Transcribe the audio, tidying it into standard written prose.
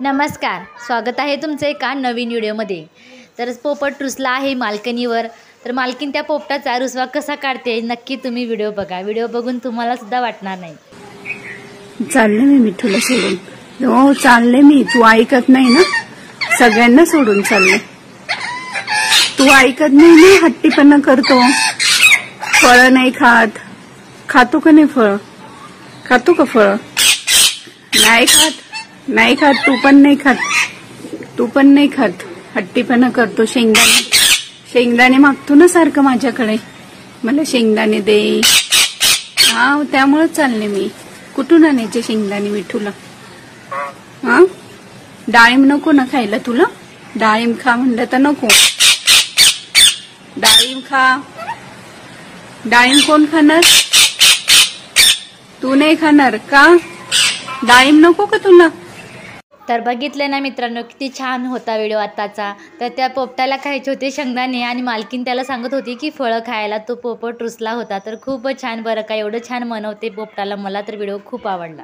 नमस्कार, स्वागत आहे तुमचं एका नवीन व्हिडिओमध्ये। तर पोपट रुसला आहे मालकणीवर। तर मालकीन त्या पोपटाचा रुसवा कसा काढते नक्की तुम्ही व्हिडिओ बघा। व्हिडिओ बघून तुम्हाला सुद्धा वाटणार नाही। चालले मी मिठूला सोडून। हो चालले मी, तू ऐकत नाही ना, सगळ्यांना सोडून चालले। तू ऐकत नाही ना, हट्टीपणा करतो, फळ नाही खात। खातो का नाही फळ? खातो का फळ? नाही खात, नाही खात, तू पण नाही खात, तू पण नाही खात, हट्टीपणा करतो। शेंगदाणे मागतो ना सारखं माझ्याकडे, मला शेंगदाणे दे। हा, त्यामुळे चालले मी। कुठून आणायचे शेंगदाणे मिठूला? हा, डाळिंब नको ना खायला तुला? डाळिंब खा म्हणलं तर नको। डाळिंब खा, डाळिंब कोण खाणार? तू नाही खाणार का? डाळिंब नको का तुला? तर बघितले ना मित्रांनो, किती छान होता व्हिडिओ आताचा। तर त्या पोपटाला खायचे होते शेंगदाणे आणि मालकीन त्याला सांगत होती की फळं खायला। तो पोपट रुसला होता। तर खूपच छान, बरं का, एवढं छान मनवते पोपटाला। मला तर व्हिडिओ खूप आवडला।